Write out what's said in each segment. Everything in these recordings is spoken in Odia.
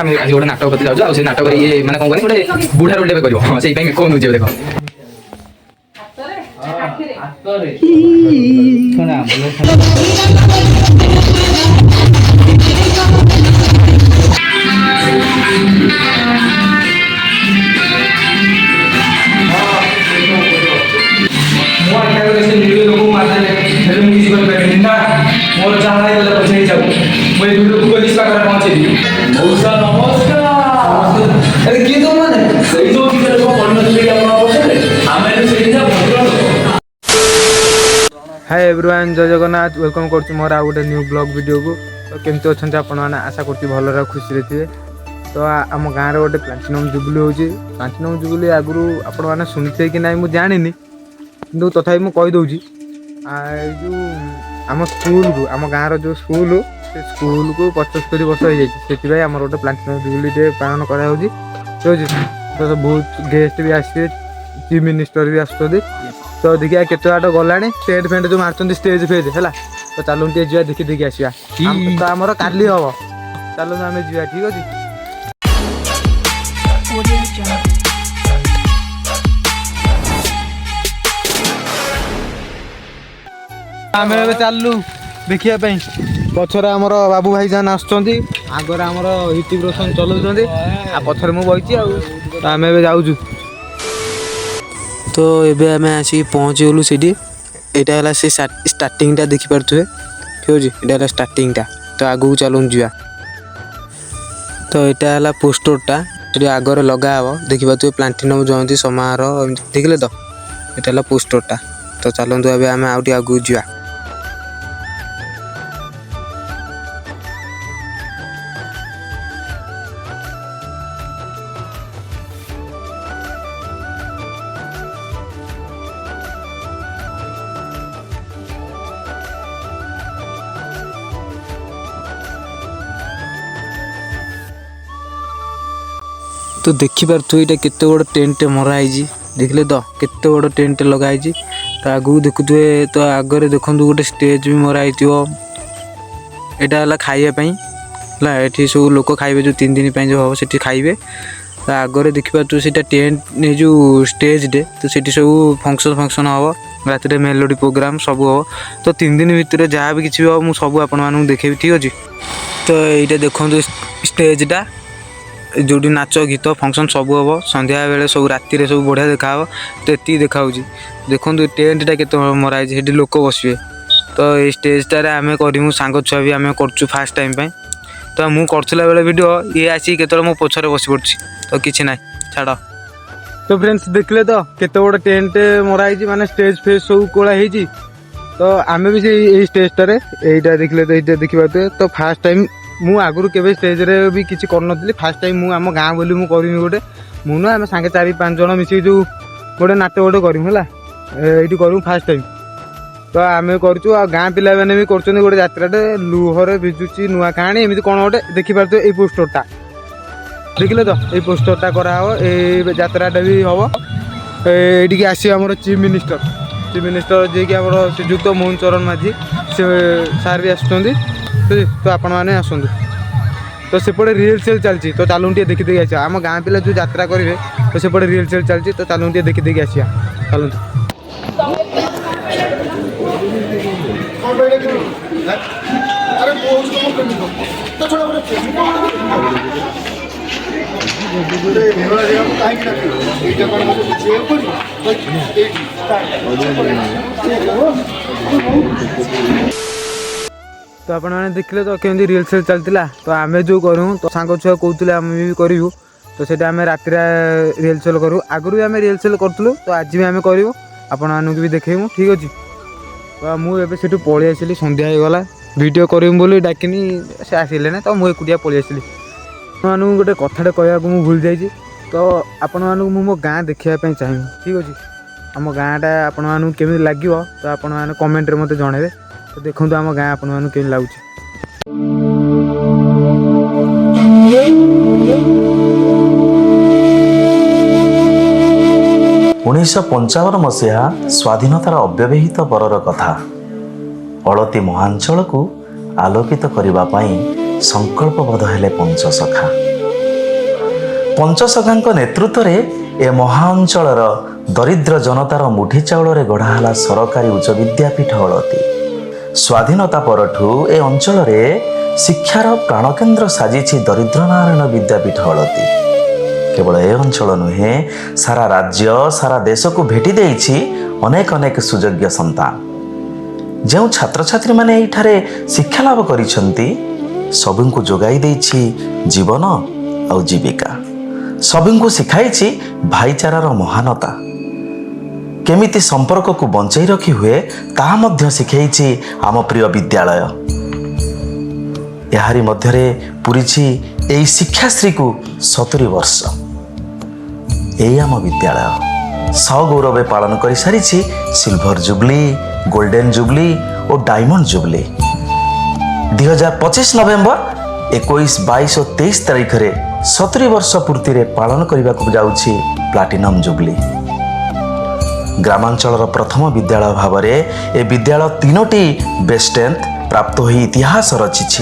ଆମେ ଆଜି ଗୋଟେ ନାଟକ ପ୍ରତି ଯାଉଛୁ ଆଉ ସେ ନାଟକରେ ଇଏ ମାନେ କଣ କରେ ଗୋଟେ ବୁଢା ରୋଲ୍ ଟେ କରିବ ହଁ ସେଇପାଇଁ କଣ ନଉଛି ଦେଖ मोर जहाँ पहुँचे जाऊ मुझे पुलिस पाखे पहुँचे मौसा नमस्कार अरे किए तो माने सही तो किसी लोग पढ़ नथिले कि आपण पछरे आमे तो सेही जा भद्र हाय एवरीवन जय जगन्नाथ वेलकम करछु मोर आ गोटे न्यू ब्लॉग वीडियो को तो केमती अच्छा आपण मैंने आशा करती भल खुशी रे थे तो आम गाँव में गोटे प्लाटिनम जुबली होची प्लाटिनम जुबली आगु आपण मैंने शुणी कि ना मुझे जानी कि तथापि मुझे कहीदे जो आम स्कूल को आम गाँव जो स्कूल से स्कूल को 75 वर्ष हो जाए आम गोटे प्लाटिनम जुबली डे पालन कराऊँ तो बहुत गेस्ट भी आसते चीफ मिनिस्टर भी आस तो देखिए केत बाट गला टेंट फेंट जो मार्च स्टेज फेज है तो चलू टे जा देखी देखी आसा तो आमर काली हम चलू आम जा ठीक अच्छे आम चलू देखिया पछर आमर बाबू भाई जान आगर आमर ऋतिक रोशन चलाउं पछर मु बही आम जाऊँ तो एबे आम आसिक पहुँची गलु से यहाँ से स्टार्टिंगटा देखिपे ठीक अच्छे यहाँ स्टार्टिंगटा तो आगू चलूँ जा तो यहाँ है पोस्टरटा आगर लगा हे देखिपे प्लाटिनम जयंती समारोह देखिले तो यहाँ है पोस्टरटा तो चलतु ए आम आगे आगू जा तो देखिपार यहाँ केते बड़ टेंट मराई देखले तो केते बड़ टेंट लगाई तो आगू देखुए तो आगे देखु गोटे स्टेज भी मराई यहाँ है खाइबापी ये सब लोक खाइबे जो 3 दिन जो हम से खाइबे तो आगे देखिपार से टेंट ने जो स्टेज डे तो सीटी सब फंक्शन हम रात मेलोडी प्रोग्राम सब हम तो 3 दिन भितर जहाँ भी किसी हम सब आपण देखेबी ठीक अच्छे तो ये देखो स्टेजटा जो नाच गीत फंक्शन सब हम संध्या बेले सब राति सब बढ़िया देखा तो ये देखा देखो टेंटा के मराई लोक बसवे तो ये स्टेजटार आम करूँ सांग छुआ भी आम कर फास्ट टाइम तो मुझे करला बेले वीडियो ये आसी के मो पछरे बस पड़ी तो किसी ना छाड़ तो फ्रेंड्स देखले तो केते बड़ टेंट मराई माने स्टेज फेज सब कोला होती तो आम भी से स्टेजटार यहीटा देखले तो ये देखिए तो फास्ट टाइम मु आगुरी केबे स्टेज रे भी किसी करनथली फास्ट टाइम मु आम गाँ बोली मु करमी गोटे मुना आम सांगे 4-5 जन मिसिक जो गोटे नाटक गोटे करमु है ये करूँ फास्ट टाइम तो आम करूँ आ गाँ पिला मैंने भी कर गोटे यात्राटे लुहरे भिजुची नुआ कहानी एमती कौन गोटे देखिपार ये पोस्टरटा देखिले तो ये पोस्टरटा कराव ये यात्राटा भी हम ये आसो आम चीफ मिनिस्टर जी कि श्रीजुक्त मोहन चरण माझी से सार भी आसुँच तो आपण मैंने आसतु तो सेपटे रिहर्सल चलती तो चलूँ टे देखी देखी आसा आम गाँ पिला जो यात्रा करेंगे तो सेपटे रिहर्सल चलती तो चलूँ टे देखी देखी आसा चलते तो आपण मैंने देखले तो केमती रिहर्सल चलता तो आम जो करूँ तो सांग छुआ कहते आम भी करूँ तो से आम राति रिहर्सल करूँ आगुरी भी आम रिहर्सल करूँ तो आज भी आम करूँ आपण मानक भी देखेबू ठीक अच्छे तो मुझे से पलि आसली सन्ध्या होगला वीडियो करूँ बोली डाकिनी से आसिले ना तो मुझे एकुटिया पलि आसली आपको गोटे कथाटे कहवाक मुझे भूल जाइए तो आपण मानक मो गाँ देखापी चाहिए ठीक अच्छे आम गाँटा आपण मानक केमी लगे तो आपण मैंने कमेंट मत जनइबे तो देखो आम गाँ आपण मानक केमी लगुच 1955 मसीहा स्वाधीनतार अव्यवहित परर कथा अलती महांचल को आलोकित करने संकल्पबद्ध हेले पंचसखा। ପଞ୍ଚସଖାଙ୍କ ନେତୃତ୍ୱରେ ଏ ମହା ଅଞ୍ଚଳର ଦରିଦ୍ର ଜନତାର ମୁଠି ଚାଉଳରେ ଗଢ଼ା ହେଲା ସରକାରୀ ଉଚ୍ଚ ବିଦ୍ୟାପୀଠ ଅଳତି। ସ୍ୱାଧୀନତା ପରଠୁ ଏ ଅଞ୍ଚଳରେ ଶିକ୍ଷାର ପ୍ରାଣକେନ୍ଦ୍ର ସାଜିଛି ଦରିଦ୍ର ନାରାୟଣ ବିଦ୍ୟାପୀଠ ଅଳତି। କେବଳ ଏ ଅଞ୍ଚଳ ନୁହେଁ, ସାରା ରାଜ୍ୟ ସାରା ଦେଶକୁ ଭେଟି ଦେଇଛି ଅନେକ ଅନେକ ସୁଯୋଗ୍ୟ ସନ୍ତାନ। ଯେଉଁ ଛାତ୍ରଛାତ୍ରୀମାନେ ଏଇଠାରେ ଶିକ୍ଷା ଲାଭ କରିଛନ୍ତି ସବୁଙ୍କୁ ଯୋଗାଇ ଦେଇଛି ଜୀବନ ଆଉ ଜୀବିକା। ସବୁଙ୍କୁ ଶିଖାଇଛି ଭାଇଚାରାର ମହାନତା। କେମିତି ସମ୍ପର୍କକୁ ବଞ୍ଚାଇ ରଖି ହୁଏ ତାହା ମଧ୍ୟ ଶିଖେଇଛି ଆମ ପ୍ରିୟ ବିଦ୍ୟାଳୟ। ଏହାରି ମଧ୍ୟରେ ପୁରିଛି ଏହି ଶିକ୍ଷାଶ୍ରୀକୁ 70 ବର୍ଷ। ଏହି ଆମ ବିଦ୍ୟାଳୟ ସଗୌରବେ ପାଳନ କରିସାରିଛି ସିଲଭର ଜୁବଲି, ଗୋଲ୍ଡେନ ଜୁବଲି ଓ ଡାଇମଣ୍ଡ ଜୁବଲି। 2025 ନଭେମ୍ବର 21, 22 ଓ 23 ତାରିଖରେ 70 ବର୍ଷ ପୂର୍ତ୍ତିରେ ପାଳନ କରିବାକୁ ଯାଉଛି ପ୍ଲାଟିନମ ଜୁବଲି। ଗ୍ରାମାଞ୍ଚଳର ପ୍ରଥମ ବିଦ୍ୟାଳୟ ଭାବରେ ଏ ବିଦ୍ୟାଳୟ 3ଟି ବେଷ୍ଟ 10th ପ୍ରାପ୍ତ ହୋଇ ଇତିହାସ ରଚିଛି।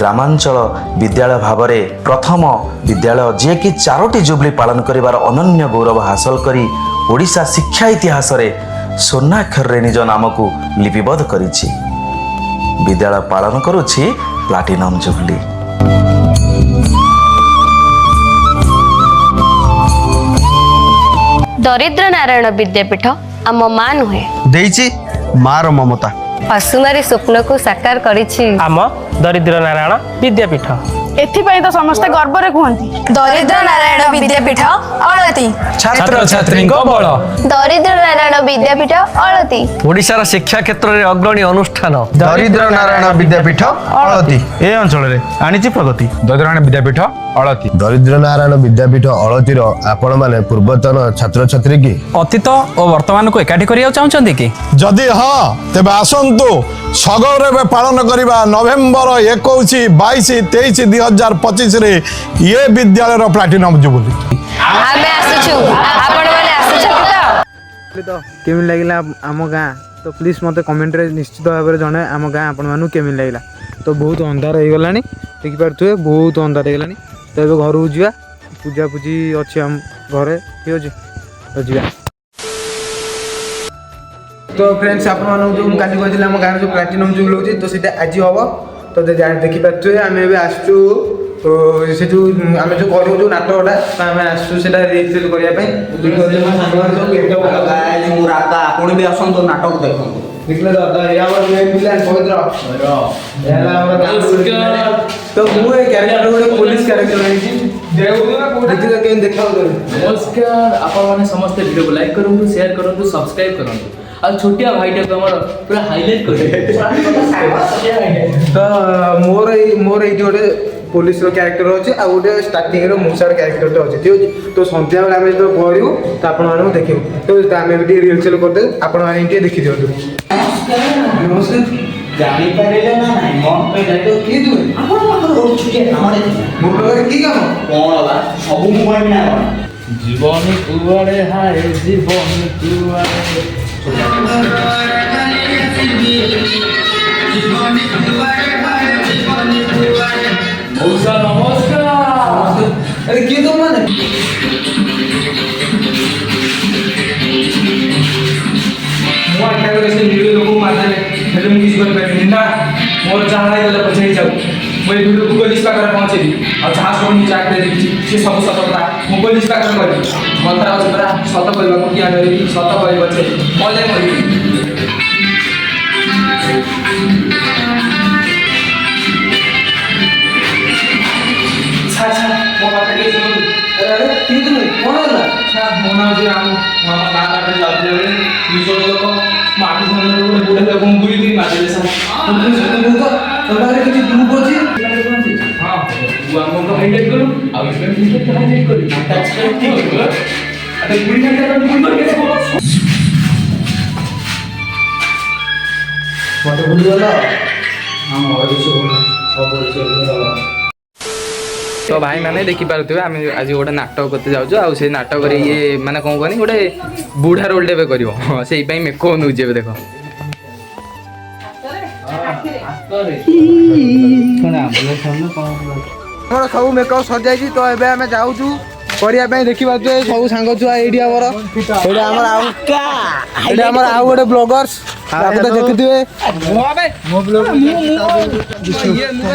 ଗ୍ରାମାଞ୍ଚଳ ବିଦ୍ୟାଳୟ ଭାବରେ ପ୍ରଥମ ବିଦ୍ୟାଳୟ ଯିଏକି 4ଟି ଜୁବଲି ପାଳନ କରିବାର ଅନନ୍ୟ ଗୌରବ ହାସଲ କରି ଓଡ଼ିଶା ଶିକ୍ଷା ଇତିହାସରେ ସ୍ୱର୍ଣ୍ଣାକ୍ଷରରେ ନିଜ ନାମକୁ ଲିପିବଦ୍ଧ କରିଛି। ବିଦ୍ୟାଳୟ ପାଳନ କରୁଛି ପ୍ଲାଟିନମ ଜୁବଲି। ଦରିଦ୍ର ନାରାୟଣ ବିଦ୍ୟାପୀଠ ଆମ ମା ନୁହେଁ, ଦେଇଛି ମାର ମମତା। ଅସୁମାରୀ ସ୍ୱପ୍ନକୁ ସାକାର କରିଛି ଆମ ଦରିଦ୍ର ନାରାୟଣ ବିଦ୍ୟାପୀଠ। ଏଥିପାଇଁ ତ ସମସ୍ତେ ଗର୍ବରେ କୁହନ୍ତି ଦରିଦ୍ର ନାରାୟଣ ବିଦ୍ୟାପୀଠ ଅଳତି। ଛାତ୍ରଛାତ୍ରୀଙ୍କ ବଳ। ଦରିଦ୍ର ନାରାୟଣ ବିଦ୍ୟାପୀଠ ଅଳତି। ଓଡ଼ିଶାର ଶିକ୍ଷା କ୍ଷେତ୍ରରେ ଅଗ୍ରଣୀ ଅନୁଷ୍ଠାନ ଦରିଦ୍ର ନାରାୟଣ ବିଦ୍ୟାପୀଠ ଅଳତି ଏ ଅଞ୍ଚଳରେ ଆଣିଛି ପ୍ରଗତି। ଦରିଦ୍ର ନାରାୟଣ ବିଦ୍ୟାପୀଠ ଅଳତି। ଦରିଦ୍ର ନାରାୟଣ ବିଦ୍ୟାପୀଠ ଅଳତିର ଆପଣମାନେ ପୂର୍ବତନ ଛାତ୍ରଛାତ୍ରୀ କି? ଅତୀତ ଓ ବର୍ତ୍ତମାନକୁ ଏକାଠି କରିବାକୁ ଚାହୁଁଛନ୍ତି କି? ଯଦି ହଁ ତେବେ ଆସନ୍ତୁ ସଗୌରବେ ପାଳନ କରିବା ନଭେମ୍ବର 21, 22, 23, 2025ରେ ଏ ବିଦ୍ୟାଳୟର ପ୍ଲାଟିନମ ଜୁବଲି। ଆମେ ଆସୁଛୁ, ଆପଣମାନେ ଆସୁଛନ୍ତି ତ? କେମିତି ଲାଗିଲା ଆମ ଗାଁ? ତ ପ୍ଲିଜ୍ ମୋତେ କମେଣ୍ଟରେ ନିଶ୍ଚିତ ଭାବରେ ଜଣେ ଆମ ଗାଁ ଆପଣମାନଙ୍କୁ କେମିତି ଲାଗିଲା। ତ ବହୁତ ଅନ୍ଧାର ହେଇଗଲାଣି, ଦେଖିପାରୁଥିବେ ବହୁତ ଅନ୍ଧାର ହେଇଗଲାଣି। ତ ଏବେ ଘରକୁ ଯିବା, ପୂଜାପୂଜି ଅଛି ଆମ ଘରେ, ଠିକ୍ ଅଛି ତ ଯିବା। ତ ଫ୍ରେଣ୍ଡସ୍, ଆପଣମାନଙ୍କୁ ଯେଉଁ ମୁଁ କାଲି କହିଥିଲି ଆମ ଗାଁରେ ଯେଉଁ ପ୍ଲାଟିନମ୍ ଜୁବଲି ହେଉଛି, ତ ସେଇଟା ଆଜି ହେବ। ତ ଦେଖିପାରୁଥିବେ ଆମେ ଏବେ ଆସିଛୁ ସେ ଯେଉଁ ଆମେ ଯେଉଁ କରିବୁ ଯେଉଁ ନାଟକଟା, ତ ଆମେ ଆସିଛୁ ସେଇଟା ରିହର୍ସାଲ୍ କରିବା ପାଇଁ। ଆପଣ ବି ଆସନ୍ତୁ ନାଟକ ଦେଖନ୍ତୁ। ଦେଖିଲେ ଦାଦା, ଏହା ଆମର ମେନ୍ ଭିଲେନ୍ ପବିତ୍ର। ଏହା ଆମର ତ ମୁଁ ଏ କ୍ୟାରେକ୍ଟର ଗୋଟେ ପୋଲିସ କ୍ୟାରେକ୍ଟର ହେଇଛି। ଦେଖିଲେ କେମିତି ଦେଖାଯାଉଛି। ନମସ୍କାର, ଆପଣମାନେ ସମସ୍ତେ ଭିଡ଼ିଓକୁ ଲାଇକ୍ କରନ୍ତୁ, ସେୟାର କରନ୍ତୁ, ସବସ୍କ୍ରାଇବ୍ କରନ୍ତୁ। ଆଉ ଛୋଟିଆ ଭାଇଟାକୁ ଆମର ପୁରା ହାଇଲାଇଟ୍ କରିବେ। ତ ମୋର ଏଇଠି ଗୋଟେ ପୋଲିସର କ୍ୟାରେକ୍ଟର ଅଛି, ଆଉ ଗୋଟେ ଷ୍ଟାର୍ଟିଂର ମୂଷାର କ୍ୟାରେକ୍ଟରଟା ଅଛି, ଠିକ୍ ଅଛି। ତ ସନ୍ଧ୍ୟାବେଳେ ଆମେ ଯେତେବେଳେ କରିବୁ ତ ଆପଣମାନଙ୍କୁ ଦେଖିବୁ। ତ ଆମେ ବି ଟିକେ ରିହର୍ସାଲ୍ କରିଦେବୁ, ଆପଣମାନେ ଟିକେ ଦେଖିଦିଅନ୍ତୁ। ନମସ୍କାର। ଜାଣିପାରିଲେ ନା ନାହିଁ ମୋ ଦାୟିତ୍ୱ କିଏ ଦେବେ? ଆପଣ ପାଖରେ ଗୋଟେ ଛୋଟିଆ କାମରେ ମୋ ପାଖରେ କି କାମ? କ'ଣ ବା ସବୁ ମୁଁ କହିବି ନା କ'ଣ? ଜୀବନ କୁଆଡ଼େ ହାଏ, ଜୀବନ କୁଆଡ଼େ ମଉସା ନମସ୍କାର। ଆରେ କିଏ ତମ ମାନେ? ମୁଁ ଆଠଟାବେଳେ ସେ ଭିଡ଼ିଓ ଲୋକକୁ ମାରିଦେଲେ, ହେଲେ ମୁଁ କିଛି କରିପାରିବିନି ନା। ମୋର ଯାହା ହେଇଗଲା ପଛେ ହେଇଯାଉ। ମୁଁ ଏ ଭିଡ଼ିଓକୁ ପୋଲିସ ପାଖରେ ପହଞ୍ଚେଇବି। ଆଉ ଯାହା ସବୁ ନିଜ ଆଖିରେ ଦେଖିଛି ସେ ସବୁ ସତ କଥା ମୁଁ ପୋଲିସ ପାଖରେ କରିବି। ମନ୍ତ୍ର ଅଛି ପରା, ସତ କରିବାକୁ କିଆ କରିବି, ସତ କରିବ ସେ ମଲେ କରିବି। ମୋ ପାଖରେ ଟିକେ ଶୁଣନ୍ତୁ। ଆରେ କିଏ ତୁମେ? କ'ଣ ହେଲା? ମୋ ନାଁ ହେଉଛି ରାମୁ। ମୁଁ ଆମ ଗାଁ ପାଖରେ ଯାଉଥିଲା ବେଳେ ଦୁଇ ଜଣ ଲୋକ ମାଟି ସାମ୍ନାରେ ଗୋଟେ ବୁଢ଼ା ଲୋକଙ୍କୁ ଗୁଳି କରି ମାରିଦେଲେ ସାର୍। ତମ ପାଖରେ କିଛି ଗ୍ରୁପ୍ ଅଛି? ହଁ, ତୁ ଆମକୁ ହାଇଲାଇଟ୍ କରୁ ଆଉ ଏବେ ହାଇଲାଇଟ୍ କରୁ। ଗୁଳି ଖାଇଲା ମୋତେ ଭୁଲିଗଲ? ହଁ, ମୋର କିଛି ଭୁଲ ତ ଭାଇମାନେ ଦେଖିପାରୁଥିବେ ଆମେ ଆଜି ଗୋଟେ ନାଟକ କରତେ ଯାଉଛୁ। ଆଉ ସେଇ ନାଟକରେ ଇଏ ମାନେ କ'ଣ କହନି ଗୋଟେ ବୁଢ଼ା ରୋଲ୍ଟେ ଏବେ କରିବ। ସେଇପାଇଁ ମେକଅପ୍ ନେଉଛି ଏବେ ଦେଖ। ଆମର ସବୁ ମେକଅପ୍ ସରିଯାଇଛି। ତ ଏବେ ଆମେ ଯାଉଛୁ କରିବା ପାଇଁ। ଦେଖିପାରୁଛୁ ସବୁ ସାଙ୍ଗ ଛୁଆ ଏଇଠି ଆମର ଆଉ ଗୋଟେ ବ୍ଲଗର୍ସ ତାକୁ ତ ଦେଖିଥିବେ।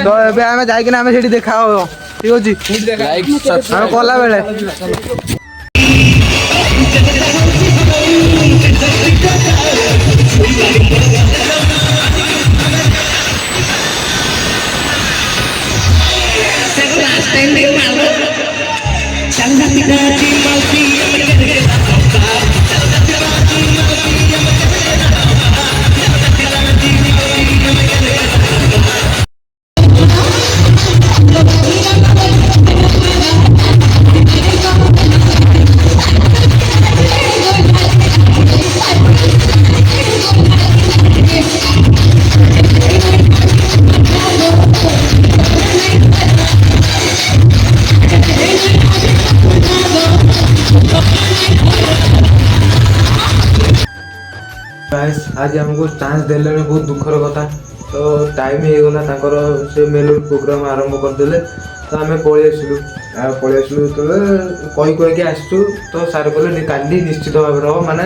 ତ ଏବେ ଆମେ ଯାଇକିନା ଆମେ ସେଠି ଦେଖା ହବ, ଠିକ ଅଛି ଆମେ କଲା ବେଳେ। आज हमको चांस देले बहुत दुखर कथा। तो टाइम होगला से मेलोडी प्रोग्राम आरंभ करदे। तो आम पलि आसलु तो कहीकि आसचु। तो सार कहले काली निश्चित भाव हम माने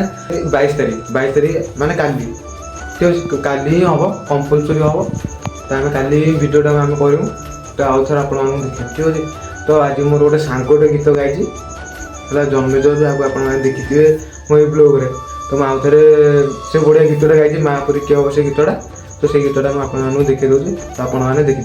22 तारीख माने काली ठीक काली ही हम कंपलसरी हम। तो आम काली भिडियोटा आम करूँ। तो आउ थे आप ठीक अच्छे। तो आज मोर गोटे सांगटे गीत गाई जन्मज जहाँ आप देखिए मो ब्लॉग। तो मैं आउ थे से बढ़िया गीतटा गाई माँ परी किए हम से गीतटा। तो से गीतटा मुझे देखी दूसरी। तो आप मैंने देखी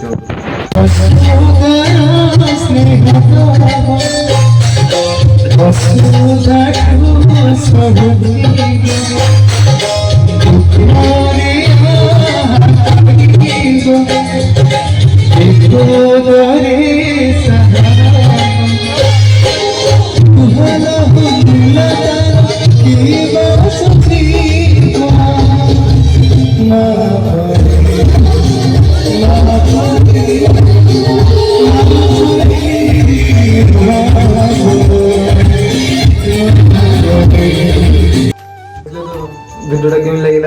भिडियोटा केमी लगे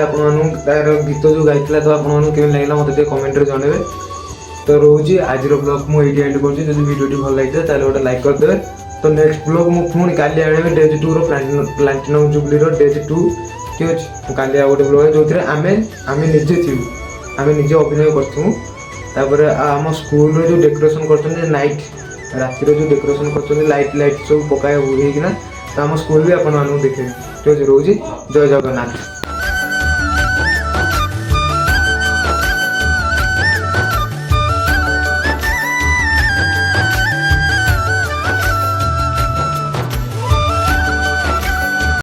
तार गीत जो गाई तो आपके लगे मतलब कमेंट जनइबे। तो रोचे आज ब्लॉग मुझे एंड कर। भिडियोटी भल लगी तो गोटे लाइक करदे। तो नेक्स्ट ब्लॉग मुझे पुणी काली आने डेज 2 प्लाटिनम जुबली डेज 2 ठीक अच्छे। काली आ गए ब्लॉग जो आम निजे थी आम निजे अभिनय करूँ। आम स्कूल जो डेकोरेशन कर नाइट रातिर जो डेकोरेशन कर लाइट सब पकाए होना। तो आम स्कूल भी आपको देखे ठीक अच्छे। रोचे जय जगन्नाथ।